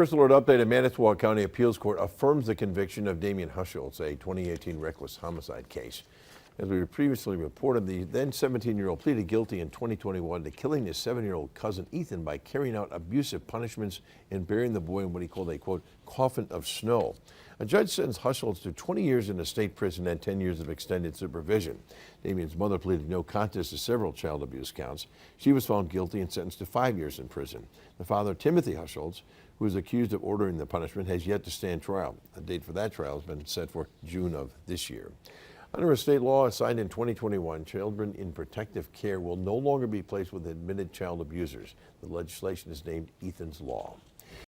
First alert update: a Manitowoc County Appeals Court affirms the conviction of Ethan Hauschultz, a 2018 reckless homicide case. As we previously reported, the then 17-year-old pleaded guilty in 2021 to killing his 7-year-old cousin Ethan by carrying out abusive punishments and burying the boy in what he called a, quote, coffin of snow. A judge sentenced Hauschultz to 20 years in a state prison and 10 years of extended supervision. Damien's mother pleaded no contest to several child abuse counts. She was found guilty and sentenced to 5 years in prison. The father, Timothy Hauschultz, who is accused of ordering the punishment, has yet to stand trial. A date for that trial has been set for June of this year. Under a state law signed in 2021, children in protective care will no longer be placed with admitted child abusers. The legislation is named Ethan's Law.